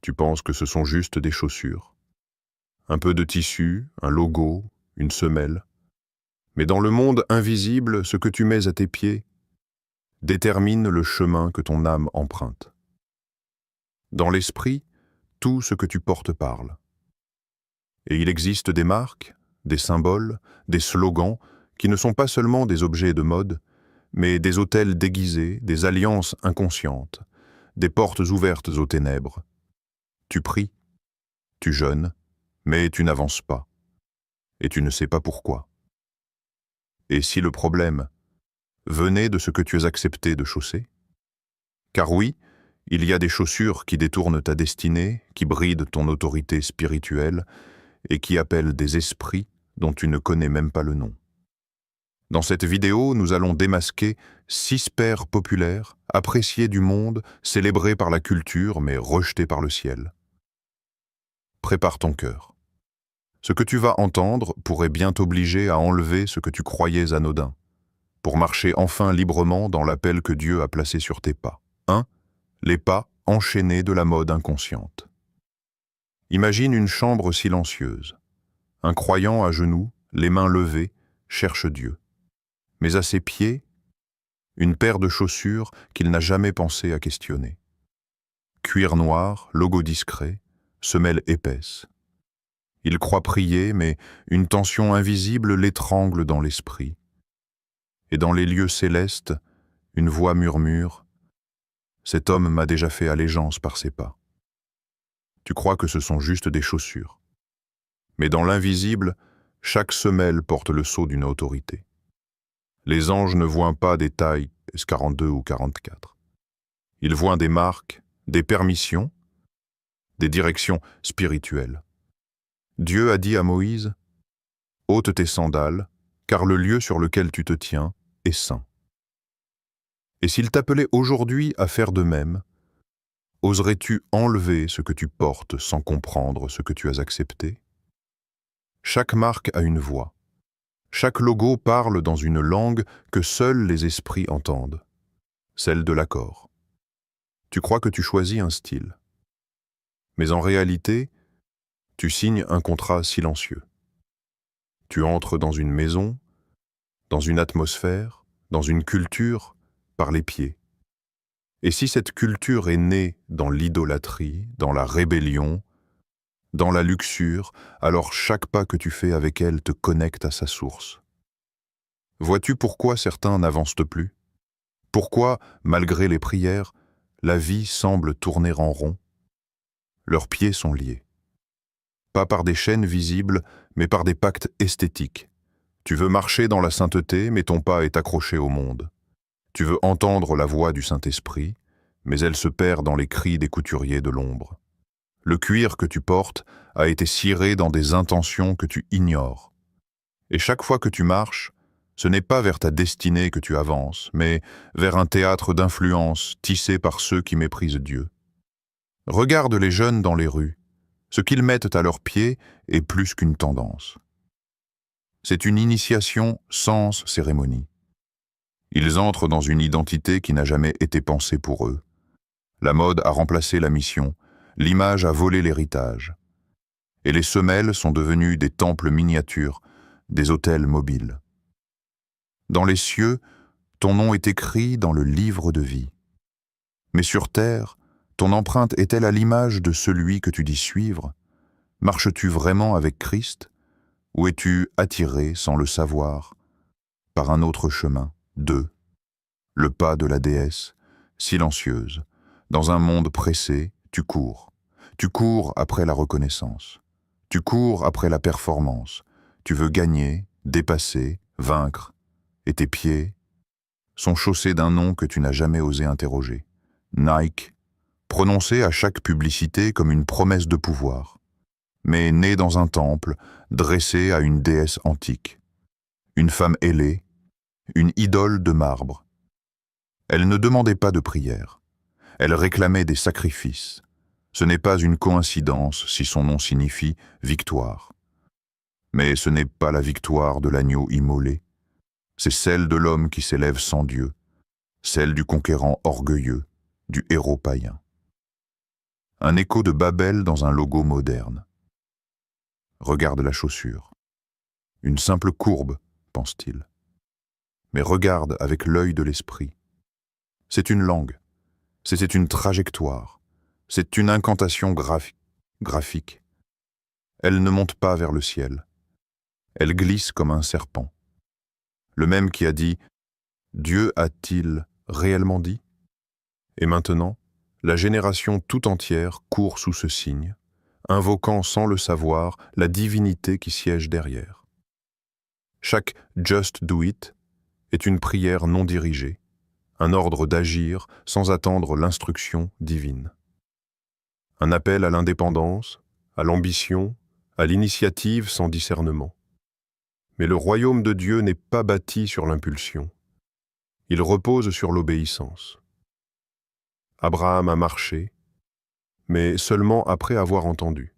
Tu penses que ce sont juste des chaussures. Un peu de tissu, un logo, une semelle. Mais dans le monde invisible, ce que tu mets à tes pieds détermine le chemin que ton âme emprunte. Dans l'esprit, tout ce que tu portes parle. Et il existe des marques, des symboles, des slogans qui ne sont pas seulement des objets de mode, mais des autels déguisés, des alliances inconscientes, des portes ouvertes aux ténèbres. Tu pries, tu jeûnes, mais tu n'avances pas, et tu ne sais pas pourquoi. Et si le problème venait de ce que tu as accepté de chausser? Car oui, il y a des chaussures qui détournent ta destinée, qui brident ton autorité spirituelle et qui appellent des esprits dont tu ne connais même pas le nom. Dans cette vidéo, nous allons démasquer 6 pères populaires, appréciés du monde, célébrés par la culture mais rejetés par le ciel. Prépare ton cœur. Ce que tu vas entendre pourrait bien t'obliger à enlever ce que tu croyais anodin, pour marcher enfin librement dans l'appel que Dieu a placé sur tes pas. 1. Les pas enchaînés de la mode inconsciente. Imagine une chambre silencieuse. Un croyant à genoux, les mains levées, cherche Dieu. Mais à ses pieds, une paire de chaussures qu'il n'a jamais pensé à questionner. Cuir noir, logo discret, semelle épaisse. Il croit prier, mais une tension invisible l'étrangle dans l'esprit. Et dans les lieux célestes, une voix murmure « Cet homme m'a déjà fait allégeance par ses pas. » Tu crois que ce sont juste des chaussures. Mais dans l'invisible, chaque semelle porte le sceau d'une autorité. Les anges ne voient pas des tailles 42 ou 44. Ils voient des marques, des permissions, des directions spirituelles. Dieu a dit à Moïse « Ôte tes sandales, car le lieu sur lequel tu te tiens est saint. » Et s'il t'appelait aujourd'hui à faire de même, oserais-tu enlever ce que tu portes sans comprendre ce que tu as accepté? Chaque marque a une voix. Chaque logo parle dans une langue que seuls les esprits entendent, celle de l'accord. Tu crois que tu choisis un style. Mais en réalité, tu signes un contrat silencieux. Tu entres dans une maison, dans une atmosphère, dans une culture, par les pieds. Et si cette culture est née dans l'idolâtrie, dans la rébellion, dans la luxure, alors chaque pas que tu fais avec elle te connecte à sa source. Vois-tu pourquoi certains n'avancent plus? Pourquoi, malgré les prières, la vie semble tourner en rond? Leurs pieds sont liés. Pas par des chaînes visibles, mais par des pactes esthétiques. Tu veux marcher dans la sainteté, mais ton pas est accroché au monde. Tu veux entendre la voix du Saint-Esprit, mais elle se perd dans les cris des couturiers de l'ombre. Le cuir que tu portes a été ciré dans des intentions que tu ignores. Et chaque fois que tu marches, ce n'est pas vers ta destinée que tu avances, mais vers un théâtre d'influence tissé par ceux qui méprisent Dieu. Regarde les jeunes dans les rues. Ce qu'ils mettent à leurs pieds est plus qu'une tendance. C'est une initiation sans cérémonie. Ils entrent dans une identité qui n'a jamais été pensée pour eux. La mode a remplacé la mission, l'image a volé l'héritage. Et les semelles sont devenues des temples miniatures, des autels mobiles. Dans les cieux, ton nom est écrit dans le livre de vie. Mais sur terre, ton empreinte est-elle à l'image de celui que tu dis suivre? Marches-tu vraiment avec Christ? Ou es-tu attiré, sans le savoir, par un autre chemin, le pas de la déesse, silencieuse? Dans un monde pressé, tu cours. Tu cours après la reconnaissance. Tu cours après la performance. Tu veux gagner, dépasser, vaincre. Et tes pieds sont chaussés d'un nom que tu n'as jamais osé interroger. Nike, prononcé à chaque publicité comme une promesse de pouvoir, mais né dans un temple, dressé à une déesse antique. Une femme ailée, une idole de marbre. Elle ne demandait pas de prière. Elle réclamait des sacrifices. Ce n'est pas une coïncidence si son nom signifie victoire. Mais ce n'est pas la victoire de l'agneau immolé. C'est celle de l'homme qui s'élève sans Dieu, celle du conquérant orgueilleux, du héros païen. un écho de Babel dans un logo moderne. Regarde la chaussure. Une simple courbe, pense-t-il. Mais regarde avec l'œil de l'esprit. C'est une langue, c'est une trajectoire, c'est une incantation graphique. Elle ne monte pas vers le ciel. Elle glisse comme un serpent. Le même qui a dit « Dieu a-t-il réellement dit ?» Et maintenant, la génération tout entière court sous ce signe, invoquant sans le savoir la divinité qui siège derrière. Chaque « just do it » est une prière non dirigée, un ordre d'agir sans attendre l'instruction divine. Un appel à l'indépendance, à l'ambition, à l'initiative sans discernement. Mais le royaume de Dieu n'est pas bâti sur l'impulsion. Il repose sur l'obéissance. Abraham a marché, mais seulement après avoir entendu.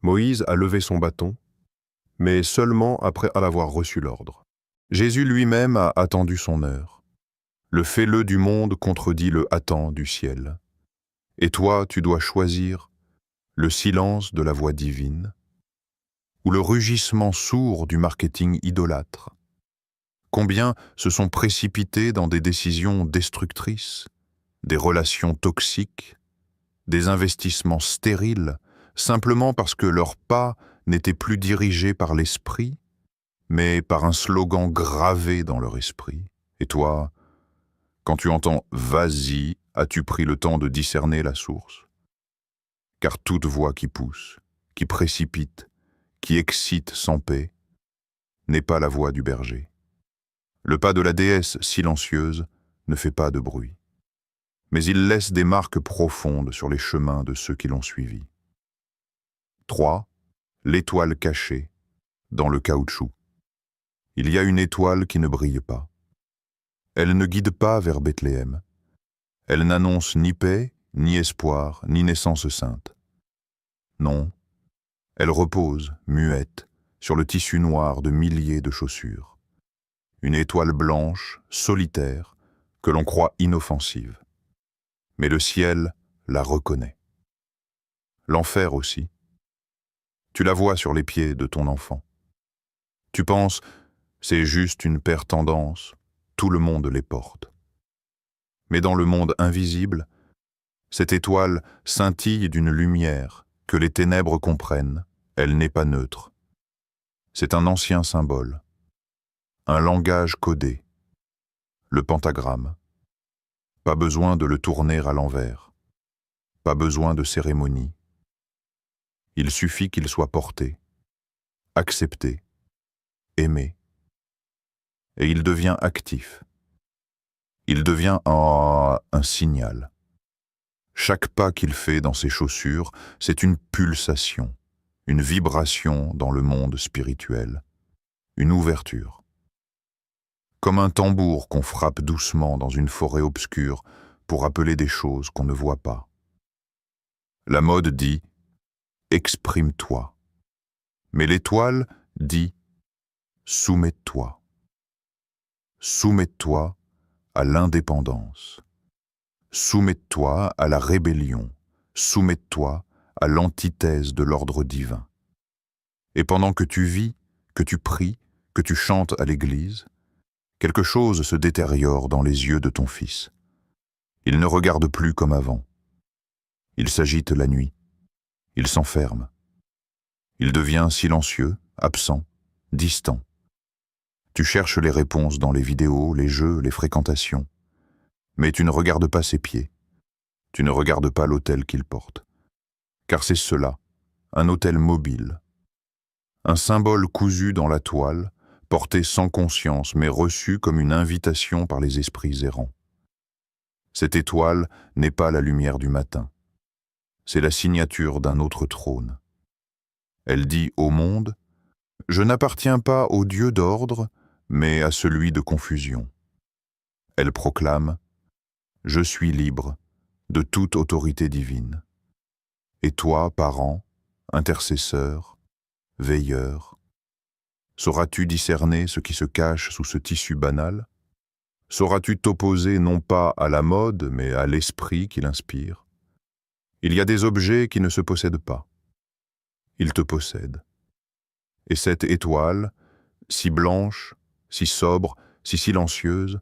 Moïse a levé son bâton, mais seulement après avoir reçu l'ordre. Jésus lui-même a attendu son heure. Le fais-le du monde contredit le attends du ciel. Et toi, tu dois choisir le silence de la voix divine ou le rugissement sourd du marketing idolâtre. Combien se sont précipités dans des décisions destructrices, des relations toxiques, des investissements stériles, simplement parce que leurs pas n'étaient plus dirigés par l'esprit, mais par un slogan gravé dans leur esprit. Et toi, quand tu entends « vas-y », as-tu pris le temps de discerner la source? Car toute voix qui pousse, qui précipite, qui excite sans paix, n'est pas la voix du berger. Le pas de la déesse silencieuse ne fait pas de bruit. Mais il laisse des marques profondes sur les chemins de ceux qui l'ont suivi. 3. L'étoile cachée, dans le caoutchouc. Il y a une étoile qui ne brille pas. Elle ne guide pas vers Bethléem. Elle n'annonce ni paix, ni espoir, ni naissance sainte. Non, elle repose, muette, sur le tissu noir de milliers de chaussures. Une étoile blanche, solitaire, que l'on croit inoffensive. Mais le ciel la reconnaît. L'enfer aussi. Tu la vois sur les pieds de ton enfant. Tu penses, c'est juste une paire tendance, tout le monde les porte. Mais dans le monde invisible, cette étoile scintille d'une lumière que les ténèbres comprennent, elle n'est pas neutre. C'est un ancien symbole, un langage codé, le pentagramme. Pas besoin de le tourner à l'envers, pas besoin de cérémonie. Il suffit qu'il soit porté, accepté, aimé. Et il devient actif. Il devient un signal. Chaque pas qu'il fait dans ses chaussures, c'est une pulsation, une vibration dans le monde spirituel, une ouverture. Comme un tambour qu'on frappe doucement dans une forêt obscure pour appeler des choses qu'on ne voit pas. La mode dit « exprime-toi », mais l'étoile dit « soumets-toi ». Soumets-toi à l'indépendance. Soumets-toi à la rébellion. Soumets-toi à l'antithèse de l'ordre divin. Et pendant que tu vis, que tu pries, que tu chantes à l'église, quelque chose se détériore dans les yeux de ton fils. Il ne regarde plus comme avant. Il s'agite la nuit. Il s'enferme. Il devient silencieux, absent, distant. Tu cherches les réponses dans les vidéos, les jeux, les fréquentations. Mais tu ne regardes pas ses pieds. Tu ne regardes pas l'autel qu'il porte. Car c'est cela, un autel mobile. Un symbole cousu dans la toile, porté sans conscience mais reçu comme une invitation par les esprits errants. Cette étoile n'est pas la lumière du matin. C'est la signature d'un autre trône. Elle dit au monde « Je n'appartiens pas au Dieu d'ordre, mais à celui de confusion. » Elle proclame « Je suis libre de toute autorité divine. » Et toi, parent, intercesseur, veilleur, sauras-tu discerner ce qui se cache sous ce tissu banal? Sauras-tu t'opposer non pas à la mode, mais à l'esprit qui l'inspire? Il y a des objets qui ne se possèdent pas. Ils te possèdent. Et cette étoile, si blanche, si sobre, si silencieuse,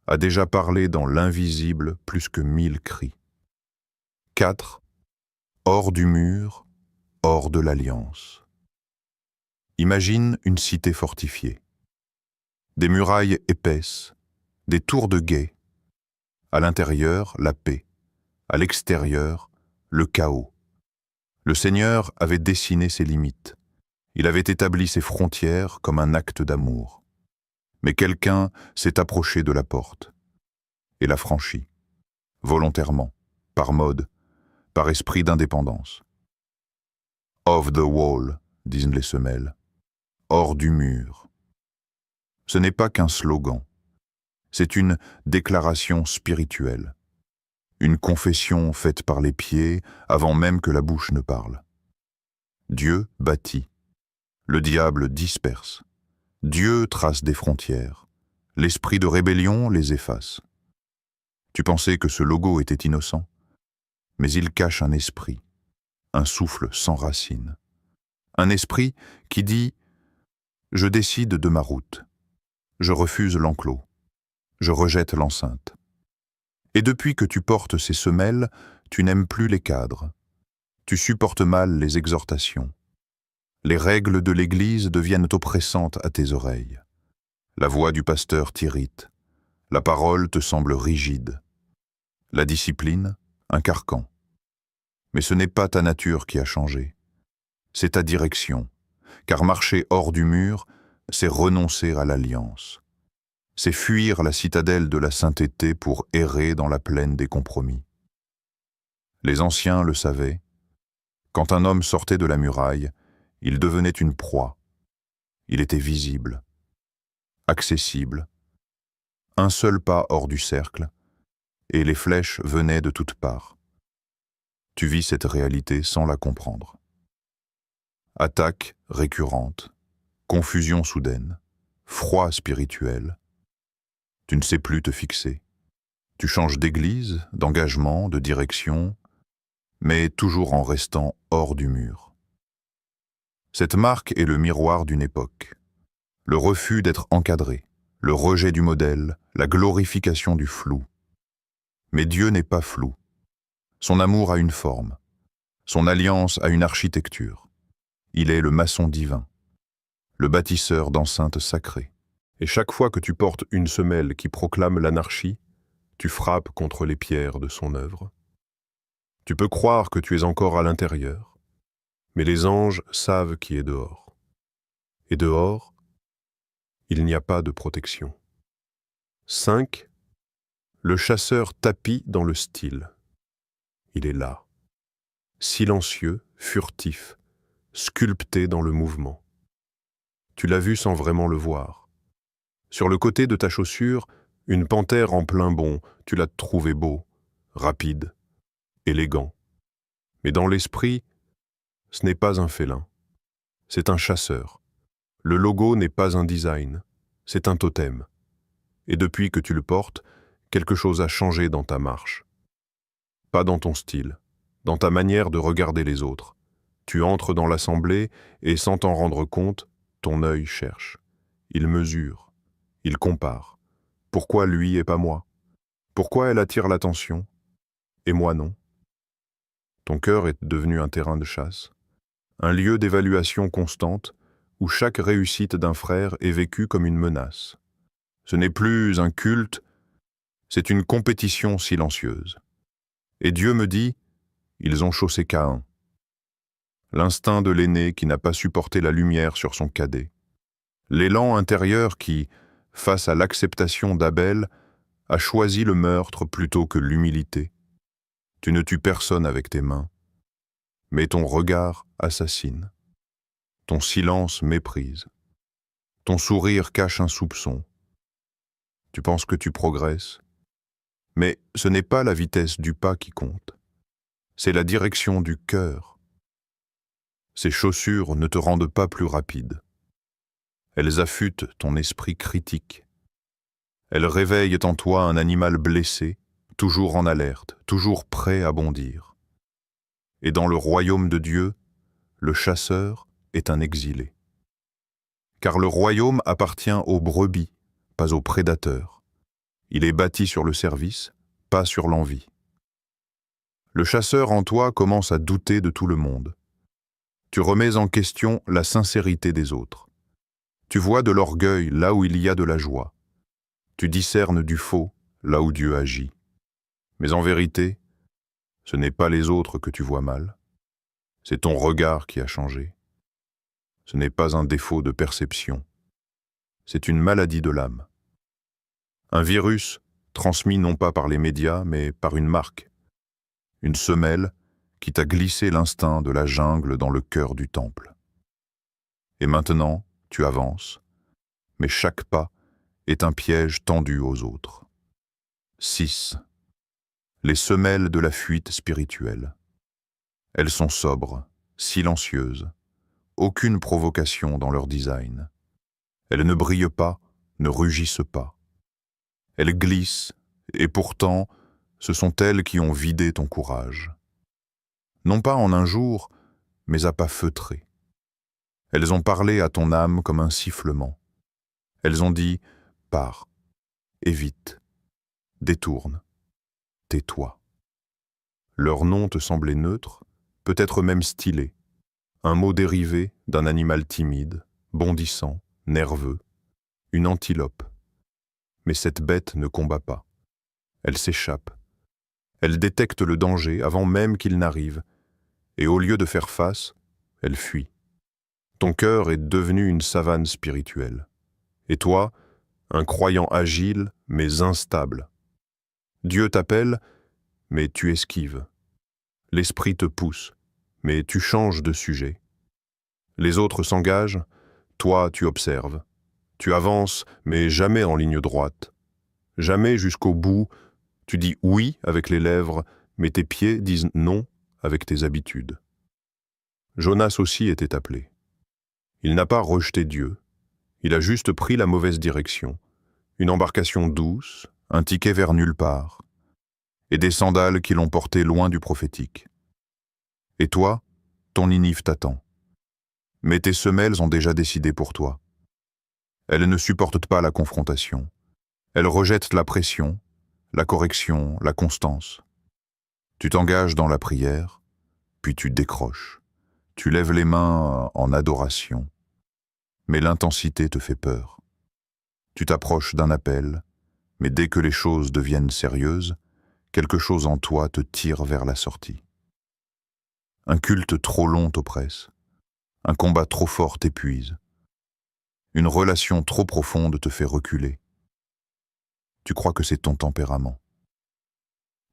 a déjà parlé dans l'invisible plus que 1000 cris. 4. Hors du mur, hors de l'alliance. Imagine une cité fortifiée. Des murailles épaisses, des tours de guet. À l'intérieur, la paix. À l'extérieur, le chaos. Le Seigneur avait dessiné ses limites. Il avait établi ses frontières comme un acte d'amour. Mais quelqu'un s'est approché de la porte et l'a franchie, volontairement, par mode, par esprit d'indépendance. Off the wall, disent les semelles, hors du mur. Ce n'est pas qu'un slogan, c'est une déclaration spirituelle, une confession faite par les pieds avant même que la bouche ne parle. Dieu bâtit, le diable disperse. Dieu trace des frontières, l'esprit de rébellion les efface. Tu pensais que ce logo était innocent, mais il cache un esprit, un souffle sans racines. Un esprit qui dit « Je décide de ma route, je refuse l'enclos, je rejette l'enceinte. » Et depuis que tu portes ces semelles, tu n'aimes plus les cadres. Tu supportes mal les exhortations. Les règles de l'Église deviennent oppressantes à tes oreilles. La voix du pasteur t'irrite. La parole te semble rigide. La discipline, un carcan. Mais ce n'est pas ta nature qui a changé. C'est ta direction, car marcher hors du mur, c'est renoncer à l'alliance. C'est fuir la citadelle de la sainteté pour errer dans la plaine des compromis. Les anciens le savaient. Quand un homme sortait de la muraille, il devenait une proie. Il était visible, accessible, un seul pas hors du cercle, et les flèches venaient de toutes parts. Tu vis cette réalité sans la comprendre. Attaque récurrente, confusion soudaine, froid spirituel. Tu ne sais plus te fixer. Tu changes d'église, d'engagement, de direction, mais toujours en restant hors du mur. Cette marque est le miroir d'une époque. Le refus d'être encadré, le rejet du modèle, la glorification du flou. Mais Dieu n'est pas flou. Son amour a une forme. Son alliance a une architecture. Il est le maçon divin, le bâtisseur d'enceintes sacrées. Et chaque fois que tu portes une semelle qui proclame l'anarchie, tu frappes contre les pierres de son œuvre. Tu peux croire que tu es encore à l'intérieur, mais les anges savent qui est dehors. Et dehors, il n'y a pas de protection. 5. Le chasseur tapit dans le style. Il est là, silencieux, furtif, sculpté dans le mouvement. Tu l'as vu sans vraiment le voir. Sur le côté de ta chaussure, une panthère en plein bond, tu l'as trouvé beau, rapide, élégant. Mais dans l'esprit, ce n'est pas un félin, c'est un chasseur. Le logo n'est pas un design, c'est un totem. Et depuis que tu le portes, quelque chose a changé dans ta marche. Pas dans ton style, dans ta manière de regarder les autres. Tu entres dans l'assemblée et sans t'en rendre compte, ton œil cherche. Il mesure, il compare. Pourquoi lui et pas moi? Pourquoi elle attire l'attention et moi non? Ton cœur est devenu un terrain de chasse, un lieu d'évaluation constante où chaque réussite d'un frère est vécue comme une menace. Ce n'est plus un culte, c'est une compétition silencieuse. Et Dieu me dit, ils ont chaussé Caïn. L'instinct de l'aîné qui n'a pas supporté la lumière sur son cadet. L'élan intérieur qui, face à l'acceptation d'Abel, a choisi le meurtre plutôt que l'humilité. Tu ne tues personne avec tes mains, mais ton regard assassine. Ton silence méprise. Ton sourire cache un soupçon. Tu penses que tu progresses, mais ce n'est pas la vitesse du pas qui compte. C'est la direction du cœur. Ces chaussures ne te rendent pas plus rapide. Elles affûtent ton esprit critique. Elles réveillent en toi un animal blessé, toujours en alerte, toujours prêt à bondir. Et dans le royaume de Dieu, le chasseur est un exilé. Car le royaume appartient aux brebis, pas aux prédateurs. Il est bâti sur le service, pas sur l'envie. Le chasseur en toi commence à douter de tout le monde. Tu remets en question la sincérité des autres. Tu vois de l'orgueil là où il y a de la joie. Tu discernes du faux là où Dieu agit. Mais en vérité, ce n'est pas les autres que tu vois mal. C'est ton regard qui a changé. Ce n'est pas un défaut de perception. C'est une maladie de l'âme. Un virus transmis non pas par les médias, mais par une marque. Une semelle qui t'a glissé l'instinct de la jungle dans le cœur du temple. Et maintenant, tu avances, mais chaque pas est un piège tendu aux autres. 6. Les semelles de la fuite spirituelle. Elles sont sobres, silencieuses, aucune provocation dans leur design. Elles ne brillent pas, ne rugissent pas. Elles glissent, et pourtant, ce sont elles qui ont vidé ton courage. Non pas en un jour, mais à pas feutrés. Elles ont parlé à ton âme comme un sifflement. Elles ont dit « pars, évite, détourne, tais-toi ». Leur nom te semblait neutre, peut-être même stylé, un mot dérivé d'un animal timide, bondissant, nerveux, une antilope. Mais cette bête ne combat pas. Elle s'échappe. Elle détecte le danger avant même qu'il n'arrive, et au lieu de faire face, elle fuit. Ton cœur est devenu une savane spirituelle. Et toi, un croyant agile, mais instable. Dieu t'appelle, mais tu esquives. L'esprit te pousse, mais tu changes de sujet. Les autres s'engagent, toi tu observes. Tu avances, mais jamais en ligne droite. Jamais jusqu'au bout, tu dis oui avec les lèvres, mais tes pieds disent non avec tes habitudes. Jonas aussi était appelé. Il n'a pas rejeté Dieu, il a juste pris la mauvaise direction, une embarcation douce, un ticket vers nulle part, et des sandales qui l'ont porté loin du prophétique. Et toi, ton Ninive t'attend. Mais tes semelles ont déjà décidé pour toi. Elles ne supportent pas la confrontation. Elles rejettent la pression, la correction, la constance. Tu t'engages dans la prière, puis tu décroches. Tu lèves les mains en adoration. Mais l'intensité te fait peur. Tu t'approches d'un appel, mais dès que les choses deviennent sérieuses, quelque chose en toi te tire vers la sortie. Un culte trop long t'oppresse. Un combat trop fort t'épuise. Une relation trop profonde te fait reculer. Tu crois que c'est ton tempérament.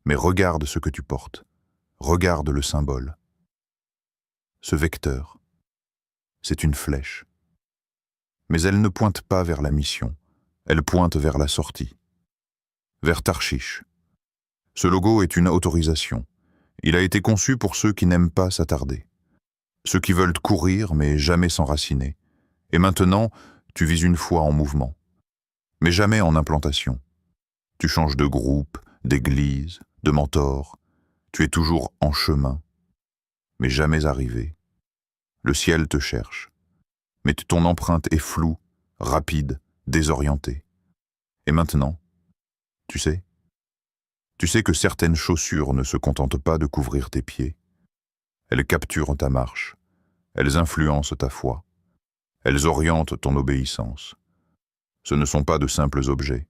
Mais regarde ce que tu portes. Regarde le symbole. Ce vecteur, c'est une flèche. Mais elle ne pointe pas vers la mission. Elle pointe vers la sortie. Vers Tarshish. Ce logo est une autorisation. Il a été conçu pour ceux qui n'aiment pas s'attarder. Ceux qui veulent courir mais jamais s'enraciner. Et maintenant, tu vises une foi en mouvement. Mais jamais en implantation. Tu changes de groupe, d'église, de mentor. Tu es toujours en chemin, mais jamais arrivé. Le ciel te cherche. Mais ton empreinte est floue, rapide, désorientée. Et maintenant, tu sais que certaines chaussures ne se contentent pas de couvrir tes pieds. Elles capturent ta marche. Elles influencent ta foi. Elles orientent ton obéissance. Ce ne sont pas de simples objets.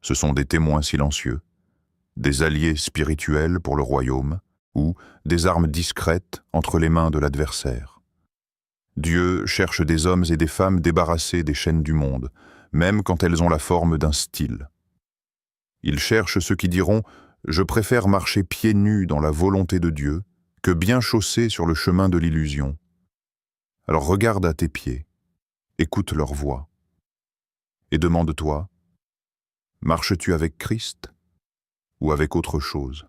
Ce sont des témoins silencieux, des alliés spirituels pour le royaume, ou des armes discrètes entre les mains de l'adversaire. Dieu cherche des hommes et des femmes débarrassés des chaînes du monde, même quand elles ont la forme d'un style. Il cherche ceux qui diront « Je préfère marcher pieds nus dans la volonté de Dieu que bien chaussé sur le chemin de l'illusion. » Alors regarde à tes pieds, écoute leur voix, et demande-toi « Marches-tu avec Christ ou avec autre chose ?»